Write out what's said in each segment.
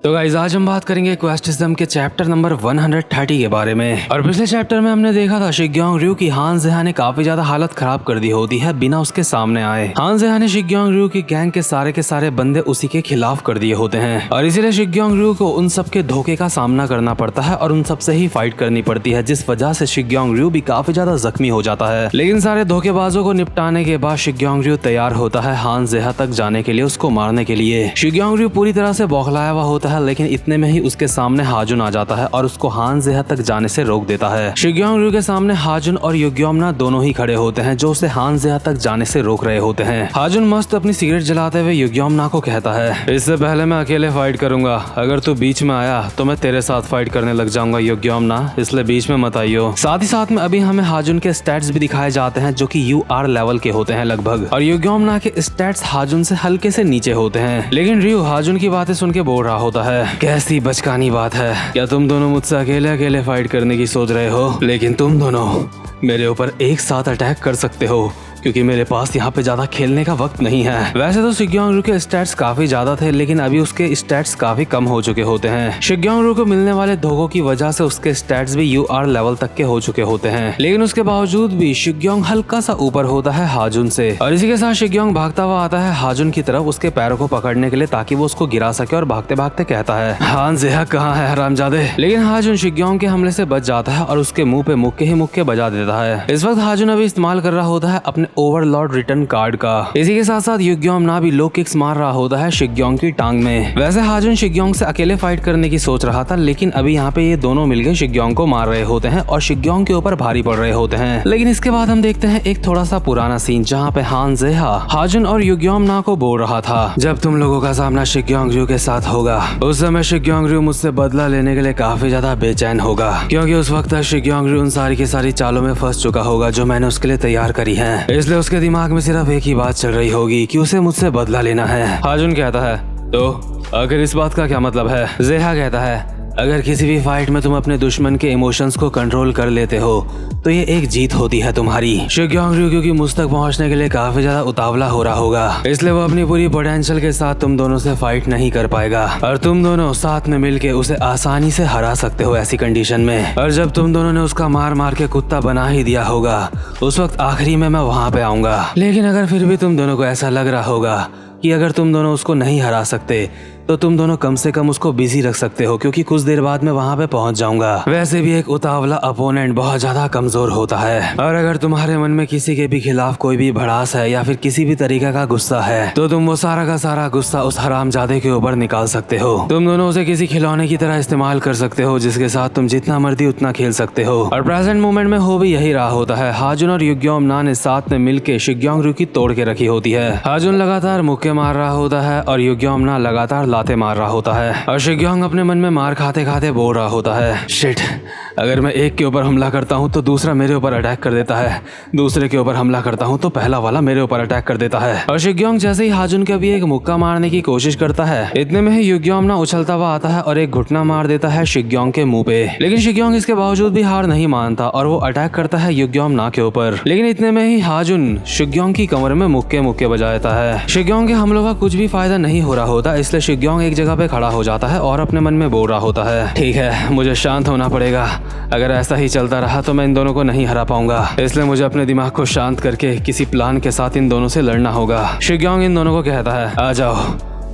तो गाइस आज हम बात करेंगे क्वेस्टिज्म के चैप्टर नंबर 130 के बारे में। और पिछले चैप्टर में हमने देखा था शिग्योंग रयू की हान ज़ेहा ने काफी ज्यादा हालत खराब कर दी होती है बिना उसके सामने आए। हान ज़ेहा ने शिग्योंग रयू की गैंग के सारे बंदे उसी के खिलाफ कर दिए होते हैं और इसीलिए शिग्योंग रयू को उन सब के धोखे का सामना करना पड़ता है और उन सब से ही फाइट करनी पड़ती है, जिस वजह से शिग्योंग रयू भी काफी ज्यादा जख्मी हो जाता है। लेकिन सारे धोखेबाजों को निपटाने के बाद शिग्योंग रयू तैयार होता है हान ज़ेहा तक जाने के लिए, उसको मारने के लिए। शिग्योंग रयू पूरी तरह से बौखलाया हुआ होता है, लेकिन इतने में ही उसके सामने हाजुन आ जाता है और उसको हान ज़ेहा तक जाने से रोक देता है। शिग्योंग रयू के सामने हाजुन और युग्योमना दोनों ही खड़े होते हैं जो उसे हान ज़ेहा तक जाने से रोक रहे होते हैं। हाजुन मस्त अपनी सिगरेट जलाते हुए युग्योमना को कहता है, इससे पहले मैं अकेले फाइट करूंगा, अगर तू बीच में आया तो मैं तेरे साथ फाइट करने लग जाऊंगा युग्योमना, इसलिए बीच में मत आइयो। साथ ही साथ में अभी हमें हाजुन के स्टैट्स भी दिखाए जाते हैं जो कि UR लेवल के होते हैं लगभग, और युग्योमना के स्टैट्स हाजुन से हल्के से नीचे होते हैं। लेकिन रयू हाजुन की बातें सुन के बोल रहा होता है, कैसी बचकानी बात है, क्या तुम दोनों मुझसे अकेले अकेले फाइट करने की सोच रहे हो? लेकिन तुम दोनों मेरे ऊपर एक साथ अटैक कर सकते हो क्योंकि मेरे पास यहाँ पे ज्यादा खेलने का वक्त नहीं है। वैसे तो शिग्योंग रयू के स्टैट्स काफी ज्यादा थे, लेकिन अभी उसके स्टैट्स काफी कम हो चुके होते हैं। शिग्योंग रयू को मिलने वाले धोखों की वजह से उसके स्टैट्स भी UR लेवल तक के हो चुके होते हैं, लेकिन उसके बावजूद भी शिग्योंग हल्का सा ऊपर होता है हाजुन से। और इसी के साथ शिग्योंग भागता हुआ आता है हाजुन की तरफ उसके पैरों को पकड़ने के लिए ताकि वो उसको गिरा सके, और भागते भागते कहता है, हान ज़ेहा कहाँ है हरामजादे? लेकिन हाजुन शिग्योंग के हमले से बच जाता है और उसके मुंह पे मुक्के ही मुक्के बजा देता है। इस वक्त हाजुन अभी इस्तेमाल कर रहा होता है अपने ओवरलॉर्ड रिटर्न कार्ड का। इसी के साथ साथ युग्योमना भी लो किक्स मार रहा होता है शिग्योंग की टांग में। वैसे हाजुन शिग्योंग से अकेले फाइट करने की सोच रहा था, लेकिन अभी यहाँ पे ये दोनों मिलकर शिग्योंग को मार रहे होते हैं और शिग्योंग के ऊपर भारी पड़ रहे होते हैं। लेकिन इसके बाद हम देखते हैं एक थोड़ा सा पुराना सीन जहाँ पे हान ज़ेहा हाजुन और युग्योमना को बोल रहा था, जब तुम लोगों का सामना शिग्योंग रयू के साथ होगा उस समय शिग्योंग रयू मुझसे बदला लेने के लिए काफी ज्यादा बेचैन होगा, क्योंकि उस वक्त तक शिग्योंग रयू उन सारी की सारी चालों में फंस चुका होगा जो मैंने उसके लिए तैयार करी है। इसलिए उसके दिमाग में सिर्फ एक ही बात चल रही होगी कि उसे मुझसे बदला लेना है। हाजुन कहता है, तो आखिर इस बात का क्या मतलब है? ज़ेहा कहता है, अगर किसी भी फाइट में तुम अपने दुश्मन के इमोशंस को कंट्रोल कर लेते हो तो ये एक जीत होती है तुम्हारी। शिग्योंग रयू क्योंकि मुझ तक पहुंचने के लिए काफी ज्यादा उतावला हो रहा होगा, इसलिए वो अपनी पूरी पोटेंशियल के साथ तुम दोनों से फाइट नहीं कर पाएगा, और तुम दोनों साथ में मिलके उसे आसानी से हरा सकते हो ऐसी कंडीशन में। और जब तुम दोनों ने उसका मार मार के कुत्ता बना ही दिया होगा उस वक्त आखिरी में मैं वहां पे आऊंगा। लेकिन अगर फिर भी तुम दोनों को ऐसा लग रहा होगा कि अगर तुम दोनों उसको नहीं हरा सकते तो तुम दोनों कम से कम उसको बिजी रख सकते हो, क्योंकि कुछ देर बाद मैं वहां पे पहुंच जाऊंगा। वैसे भी एक उतावला अपोनेंट बहुत ज्यादा कमजोर होता है, और अगर तुम्हारे मन में किसी के भी खिलाफ कोई भी भड़ास है या फिर किसी भी तरीके का गुस्सा है तो तुम वो सारा का सारा गुस्सा उस हरामजादे के ऊपर निकाल सकते हो। तुम दोनों उसे किसी खिलौने की तरह इस्तेमाल कर सकते हो जिसके साथ तुम जितना मर्जी उतना खेल सकते हो। और प्रेजेंट मोमेंट में हो भी यही रहा होता है। हाजुन और युग्योमना ने साथ में मिलकर शिग्योंग रयू की तोड़ के रखी होती है। हाजुन लगातार मुक्के मार रहा होता है और युग्योमना लगातार लाते मार रहा होता है, और शिग्योंग अपने मन में मार खाते खाते बोल रहा होता है, शिट, अगर मैं एक के ऊपर हमला करता हूँ तो दूसरा मेरे ऊपर अटैक कर देता है, दूसरे के ऊपर हमला करता हूँ तो पहला वाला मेरे ऊपर अटैक कर देता है। और शिग्योंग जैसे ही हाजुन का भी एक मुक्का मारने की कोशिश करता है, इतने में ही युग्योमना उछलता हुआ आता है और एक घुटना मार देता है शिग्योंग के मुंह पे। लेकिन शिग्योंग इसके बावजूद भी हार नहीं मानता और वो अटैक करता है युग्योमना के ऊपर। लेकिन इतने में ही हाजुन शिग्योंग की कमर में मुक्के मुक्के बजा देता है। शिग्योंग के हमलों का कुछ भी फायदा नहीं हो रहा होता, इसलिए शिग्योंग एक जगह पे खड़ा हो जाता है और अपने मन में बोल रहा होता है, ठीक है, मुझे शांत होना पड़ेगा, अगर ऐसा ही चलता रहा तो मैं इन दोनों को नहीं हरा पाऊंगा, इसलिए मुझे अपने दिमाग को शांत करके किसी प्लान के साथ इन दोनों से लड़ना होगा। शिग्योंग इन दोनों को कहता है, आ जाओ,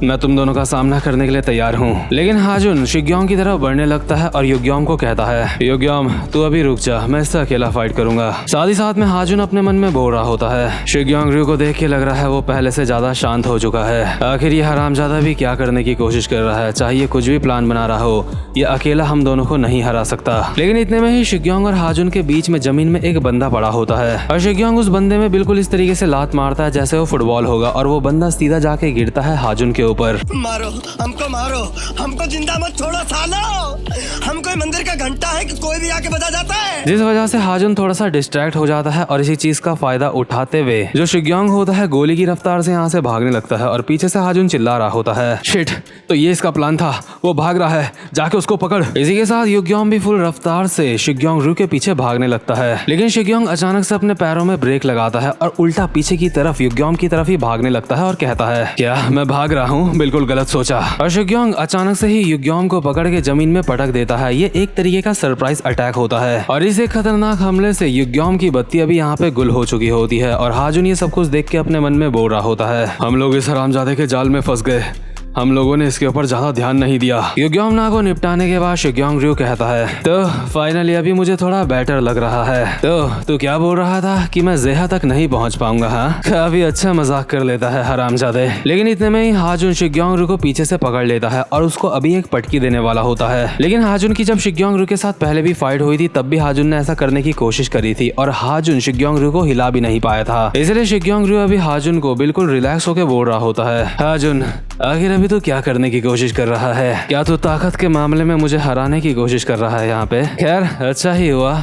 मैं तुम दोनों का सामना करने के लिए तैयार हूँ। लेकिन हाजुन शिग्योंग की तरफ बढ़ने लगता है और युग्योम को कहता है, युग्योम तू अभी रुक जा, मैं इससे अकेला फाइट करूंगा। साथ ही साथ में हाजुन अपने मन में बोल रहा होता है, शिग्योंग रयू को देख के लग रहा है वो पहले से ज्यादा शांत हो चुका है। आखिर ये हरामजादा भी क्या करने की कोशिश कर रहा है, चाहे कुछ भी प्लान बना रहा हो, ये अकेला हम दोनों को नहीं हरा सकता। लेकिन इतने में ही शिग्योंग और हाजुन के बीच में जमीन में एक बंदा पड़ा होता है, और शिग्योंग उस बंदे में बिल्कुल इस तरीके से लात मारता है जैसे वो फुटबॉल होगा, और वो बंदा सीधा जाके गिरता है हाजुन के ऊपर। मारो, हमको जिंदा मत छोड़ो सालो, हम कोई मंदिर का घंटा है कि कोई भी आके बजा जाता है। जिस वजह से हाजुन थोड़ा सा डिस्ट्रैक्ट हो जाता है और इसी चीज का फायदा उठाते हुए जो शिग्योंग होता है गोली की रफ्तार से यहाँ से भागने लगता है, और पीछे से हाजुन चिल्ला रहा होता है, शिट, तो ये इसका प्लान था, वो भाग रहा है, जाके उसको पकड़। इसी के साथ युग्योम भी फुल रफ्तार से शिग्योंग रयू के पीछे भागने लगता है, लेकिन शिग्योंग अचानक से अपने पैरों में ब्रेक लगाता है और उल्टा पीछे की तरफ युग्योम की तरफ ही भागने लगता है और कहता है, क्या मैं भाग रहा हूँ? हूँ, बिल्कुल गलत सोचा। और शिग्योंग अचानक से ही युग्योम को पकड़ के जमीन में पटक देता है। ये एक तरीके का सरप्राइज अटैक होता है और इस एक खतरनाक हमले से युग्योम की बत्ती अभी यहाँ पे गुल हो चुकी होती है और हाजुन ये सब कुछ देख के अपने मन में बोल रहा होता है, हम लोग इस हरामजादे के जाल में फंस गए, हम लोगों ने इसके ऊपर ज्यादा ध्यान नहीं दिया। युग्योम ना को निपटाने के बाद शिग्योंग रयू कहता है, तो फाइनली अभी मुझे थोड़ा बेटर लग रहा है। तो तू क्या बोल रहा था कि मैं जेहा तक नहीं पहुंच पाऊंगा? हाँ, काफी अच्छा मजाक कर लेता है हरामजादे। लेकिन इतने में ही हाजुन शिग्योंग रयू को पीछे से पकड़ लेता है और उसको अभी एक पटकी देने वाला होता है। लेकिन हाजुन की जब शिग्योंग रयू के साथ पहले भी फाइट हुई थी तब भी हाजुन ने ऐसा करने की कोशिश करी थी और हाजुन शिग्योंग रयू को हिला भी नहीं पाया था। इसलिए शिग्योंग रयू अभी हाजुन को बिल्कुल रिलैक्स होकर बोल रहा होता है, हाजुन आखिर अभी तो क्या करने की कोशिश कर रहा है? क्या तू ताकत के मामले में मुझे हराने की कोशिश कर रहा है यहाँ पे? खैर अच्छा ही हुआ,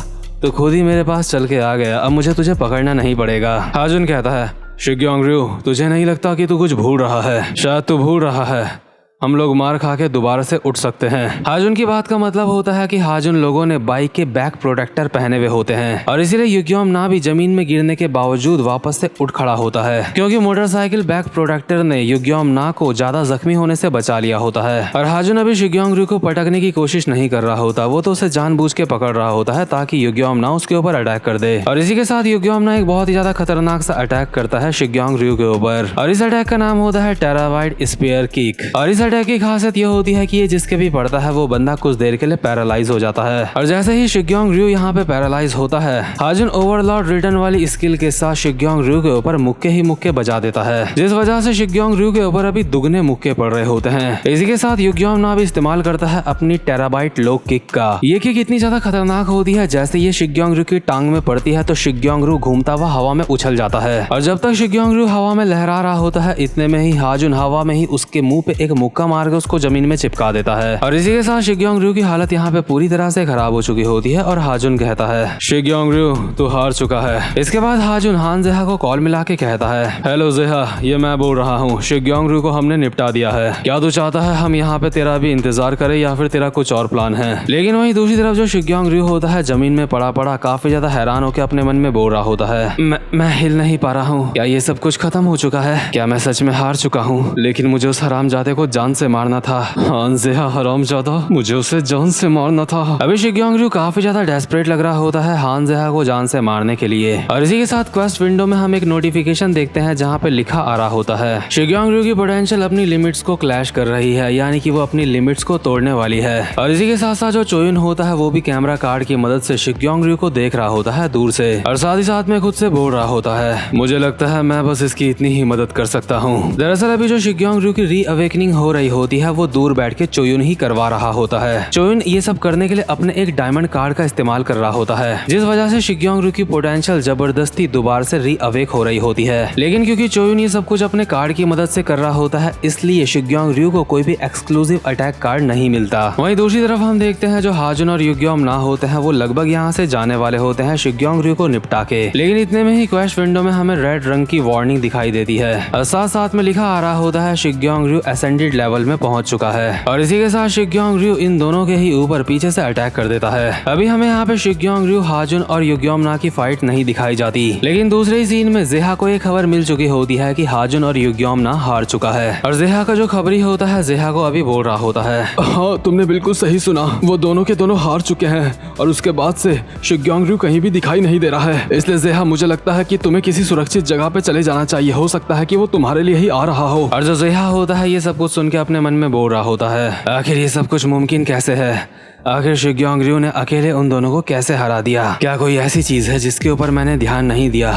तो खुद ही मेरे पास चल के आ गया, अब मुझे तुझे पकड़ना नहीं पड़ेगा। हाजुन कहता है, शिग्योंग रयू तुझे नहीं लगता कि तू कुछ भूल रहा है? शायद तू भूल रहा है हम लोग मार खा के दोबारा से उठ सकते हैं। हाजुन की बात का मतलब होता है कि हाजुन लोगों ने बाइक के बैक प्रोटेक्टर पहने हुए होते हैं और इसीलिए युग्योम ना भी जमीन में गिरने के बावजूद वापस से उठ खड़ा होता है क्योंकि मोटरसाइकिल बैक प्रोटेक्टर ने युग्योम ना को ज्यादा जख्मी होने से बचा लिया होता है। और हाजुन अभी शिग्योंग रयू को पटकने की कोशिश नहीं कर रहा होता, वो तो उसे जानबूझ के पकड़ रहा होता है ताकि युग्योम ना उसके ऊपर अटैक कर दे। और इसी के साथ युग्योम ना एक बहुत ही ज्यादा खतरनाक सा अटैक करता है शिग्योंग रयू के ऊपर और इस अटैक का नाम होता है टेरावाइड स्पीयर किक। और इस अटैक की खासियत होती है कि ये जिसके भी पड़ता है वो बंदा कुछ देर के लिए पैरालाइज हो जाता है। और जैसे ही शिग्योंग रयू यहाँ पे पैरालाइज होता है, हाजुन ओवरलॉर्ड रिटर्न वाली स्किल के साथ शिग्योंग रयू के ऊपर मुक्के ही मुक्के बजा देता है, जिस वजह से शिग्योंग रयू के ऊपर अभी दुगने मुक्के पड़ रहे होते हैं। इसी के साथ युग्योम ना भी इस्तेमाल करता है अपनी टेराबाइट लो किक का। ये किक इतनी ज्यादा खतरनाक होती है, जैसे ये शिग्योंग रयू की टांग में पड़ती है तो शिग्योंग रयू घूमता हुआ हवा में उछल जाता है और जब तक शिग्योंग रयू हवा में लहरा रहा होता है इतने में ही हाजुन हवा में ही उसके मुंह पे एक मुक्का मार के उसको जमीन में चिपका देता है। और इसी के साथ शिग्योंग रयू की हालत यहाँ पे पूरी तरह से खराब हो चुकी होती है और हाजुन कहता है, शिग्योंग रयू तू हार चुका है। इसके बाद हाजुन हान जेहा को कॉल मिला के कहता है, हेलो जेहा, ये मैं बोल रहा हूँ, शिग्योंग रयू को हमने निपटा दिया है। क्या तू चाहता है हम यहाँ पे तेरा भी इंतजार करें या फिर तेरा कुछ और प्लान है? लेकिन वहीं दूसरी तरफ जो शिग्योंग रयू होता है जमीन में पड़ा पड़ा काफी ज्यादा हैरान होकर अपने मन में बोल रहा होता है, मैं हिल नहीं पा रहा हूँ, क्या ये सब कुछ खत्म हो चुका है? क्या मैं सच में हार चुका हूँ? लेकिन मुझे उस हरामजादे को जान से मारना था। हान जेहा हरामजादा, मुझे उसे जान से मारना था। अभी शिग्योंग रयू काफी ज्यादा डेस्परेट लग रहा होता है हान जेहा को जान से मारने के लिए। और इसी के साथ क्वेस्ट विंडो में हम एक नोटिफिकेशन देखते हैं जहाँ पे लिखा आ रहा होता है, शिग्योंग रयू की पोटेंशियल अपनी लिमिट्स को क्लैश कर रही है, यानी कि वो अपनी लिमिट्स को तोड़ने वाली है। और इसी के साथ साथ जो चोयुन होता है वो भी कैमरा कार्ड की मदद से शिग्योंग रयू को देख रहा होता है दूर से और साथ ही साथ में खुद से बोल रहा होता है, मुझे लगता है मैं बस इसकी इतनी ही मदद कर सकता हूँ। दरअसल अभी जो शिग्योंग रयू की री अवेकनिंग हो रही होती है वो दूर बैठ के चोयुन ही करवा रहा होता है। चोयुन ये सब करने के लिए अपने एक डायमंड कार्ड का इस्तेमाल कर रहा होता है, जिस वजह से शिग्योंग रयू की पोटेंशियल जबरदस्ती दोबारा से री अवेक हो रही होती है। लेकिन क्योंकि चोयुन ये सब कुछ अपने कार्ड की मदद से कर रहा होता है इसलिए शिग्योंग रयू को कोई भी एक्सक्लूसिव अटैक कार्ड नहीं मिलता। वहीं दूसरी तरफ हम देखते हैं जो हाजुन और युग्योम ना होते हैं वो लगभग यहाँ से जाने वाले होते हैं शिग्योंग रयू को निपटा के। लेकिन इतने में ही क्वेस्ट विंडो में हमें रेड रंग की वार्निंग दिखाई देती है और साथ साथ में लिखा आ रहा होता है शिग्योंग रयू असेंडेड लेवल में पहुंच चुका है। और इसी के साथ शिग्योंग रयू इन दोनों के ही ऊपर पीछे से अटैक कर देता है। अभी हमें यहाँ पे शिग्योंग रयू, हाजुन और युग्योम ना की फाइट नहीं दिखाई जाती, लेकिन दूसरे ही सीन में जेहा को एक खबर मिल चुकी होती है कि हाजुन और युग्योम ना हार चुका है। और जेहा का जो खबरी होता है जेहा को अभी बोल रहा होता है, हाँ तुमने बिल्कुल सही सुना, वो दोनों के दोनों हार चुके हैं और उसके बाद से शिग्योंग रयू कहीं भी दिखाई नहीं दे रहा है। इसलिए जेहा मुझे लगता है कि तुम्हें किसी सुरक्षित जगह पे चले जाना चाहिए, हो सकता है कि वो तुम्हारे लिए ही आ रहा हो। और जो जेहा होता है ये सब कुछ सुन के अपने मन में बोल रहा होता है, आखिर ये सब कुछ मुमकिन कैसे है? आखिर शिग्योंग रयू ने अकेले उन दोनों को कैसे हरा दिया? क्या कोई ऐसी चीज है जिसके ऊपर मैंने ध्यान नहीं दिया?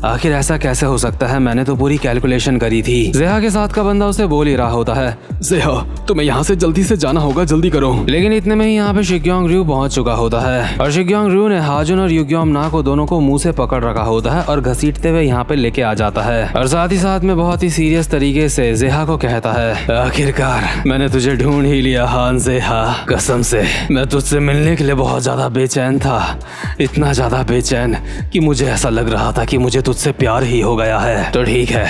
आखिर ऐसा कैसे हो सकता है? मैंने तो पूरी कैलकुलेशन करी थी। जेहा के साथ का बंदा उसे बोल ही रहा होता है, जेहा तुम्हें यहाँ से जल्दी से जाना होगा, जल्दी करो। लेकिन इतने में ही यहाँ पे शिग्योंग रयू पहुंच चुका होता है और शिग्योंग रयू ने हाजुन और युग्योम ना को दोनों को मुंह से पकड़ रखा होता है और घसीटते हुए यहाँ पे लेके आ जाता है। और साथ ही साथ में बहुत ही सीरियस तरीके से जेहा को कहता है, आखिरकार मैंने तुझे ढूंढ ही लिया हान जेहा, कसम से मैं तुझसे मिलने के लिए बहुत ज्यादा बेचैन था, इतना ज्यादा बेचैन कि मुझे ऐसा लग रहा था कि मुझे तुझसे प्यार ही हो गया है। तो ठीक है,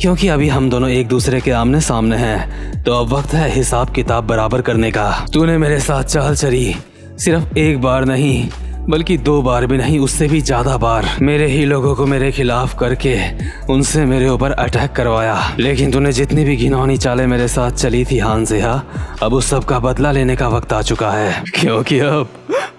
क्योंकि अभी हम दोनों एक दूसरे के आमने सामने हैं तो अब वक्त है हिसाब किताब बराबर करने का। तूने मेरे साथ चाल चली सिर्फ एक बार नहीं बल्कि 2 बार भी नहीं, उससे भी ज्यादा बार मेरे ही लोगों को मेरे खिलाफ करके उनसे मेरे ऊपर अटैक करवाया। लेकिन तूने जितनी भी घिनौनी चालें मेरे साथ चली थी हान ज़ेहा, अब उस सब का बदला लेने का वक्त आ चुका है, क्योंकि अब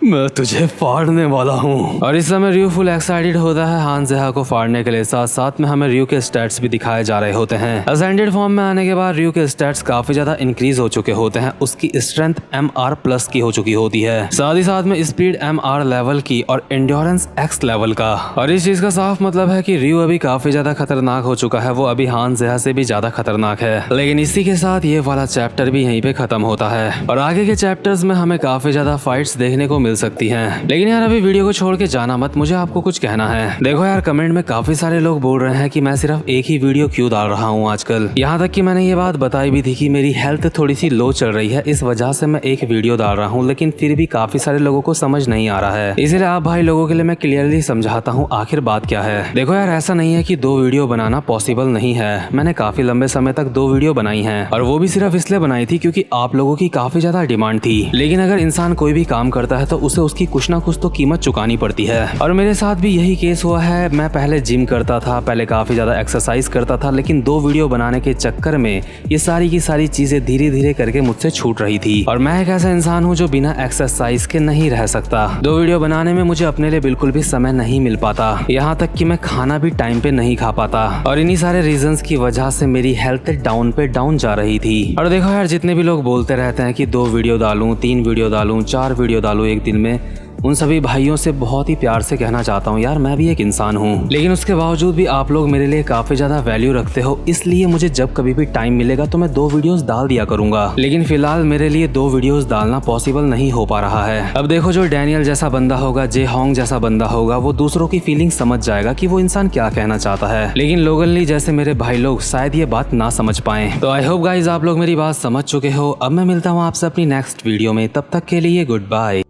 मैं तुझे फाड़ने वाला हूँ। और इस समय रयू फुल एक्साइटेड होता है हान ज़ेहा को फाड़ने के लिए। साथ साथ में हमें रयू के स्टैट्स भी दिखाए जा रहे होते हैं। असेंडेड फॉर्म में आने के बाद रयू के स्टैट्स काफी ज्यादा इंक्रीज हो चुके होते हैं। उसकी स्ट्रेंथ MR+ की हो चुकी होती है, साथ ही साथ में स्पीड MR लेवल की और एंड्योरेंस X लेवल का। और इस चीज का साफ मतलब है कि रयू अभी काफी ज्यादा खतरनाक हो चुका है। वो अभी हान ज़ेहा से भी ज्यादा खतरनाक है। लेकिन इसी के साथ ये वाला चैप्टर भी यहीं पे खत्म होता है और आगे के चैप्टर्स में हमें काफी ज्यादा फाइट्स देखने को मिल सकती हैं। लेकिन यार अभी वीडियो को छोड़ के जाना मत, मुझे आपको कुछ कहना है। देखो यार, कमेंट में काफी सारे लोग बोल रहे हैं कि मैं सिर्फ एक ही वीडियो क्यों डाल रहा हूँ आजकल। यहाँ तक कि मैंने ये बात बताई भी थी कि मेरी हेल्थ थोड़ी सी लो चल रही है, इस वजह से मैं एक वीडियो डाल रहा हूँ। लेकिन फिर भी काफी सारे लोगों को समझ नहीं आ रहा है, इसलिए आप भाई लोगों के लिए मैं क्लियरली समझाता हूँ आखिर बात क्या है। देखो यार, ऐसा नहीं है कि 2 वीडियो बनाना पॉसिबल नहीं है। मैंने काफी लंबे समय तक 2 वीडियो बनाई है और वो भी सिर्फ इसलिए बनाई थी क्योंकि आप लोगों की काफी ज्यादा डिमांड थी। लेकिन अगर इंसान कोई भी काम करता है तो उसे उसकी कुछ ना कुछ तो कीमत चुकानी पड़ती है और मेरे साथ भी यही केस हुआ है। मैं पहले जिम करता था, पहले काफी ज्यादा एक्सरसाइज करता था, लेकिन 2 वीडियो बनाने के चक्कर में ये सारी की सारी चीजें धीरे धीरे करके मुझसे छूट रही थी। और मैं एक ऐसा इंसान हूँ जो बिना एक्सरसाइज के नहीं रह सकता। 2 वीडियो बनाने में मुझे अपने लिए बिल्कुल भी समय नहीं मिल पाता, यहाँ तक कि मैं खाना भी टाइम पे नहीं खा पाता। और इन्हीं सारे रीजंस की वजह से मेरी हेल्थ डाउन पे डाउन जा रही थी। और देखो यार, जितने भी लोग बोलते रहते हैं कि 2 वीडियो डालूं, 3 वीडियो डालूं, 4 वीडियो डालूं एक दिन में, उन सभी भाइयों से बहुत ही प्यार से कहना चाहता हूँ यार, मैं भी एक इंसान हूँ। लेकिन उसके बावजूद भी आप लोग मेरे लिए काफी ज्यादा वैल्यू रखते हो, इसलिए मुझे जब कभी भी टाइम मिलेगा तो मैं 2 वीडियोस डाल दिया करूंगा। लेकिन फिलहाल मेरे लिए 2 वीडियोस डालना पॉसिबल नहीं हो पा रहा है। अब देखो, जो डैनियल जैसा बंदा होगा, जे होंग जैसा बंदा होगा, वो दूसरों की फीलिंग समझ जाएगा कि वो इंसान क्या कहना चाहता है। लेकिन लोगन ली जैसे मेरे भाई लोग शायद ये बात ना समझ पाए। तो आई होप गाइज आप लोग मेरी बात समझ चुके हो। अब मैं मिलता हूँ आपसे अपनी नेक्स्ट वीडियो में, तब तक के लिए गुड बाय।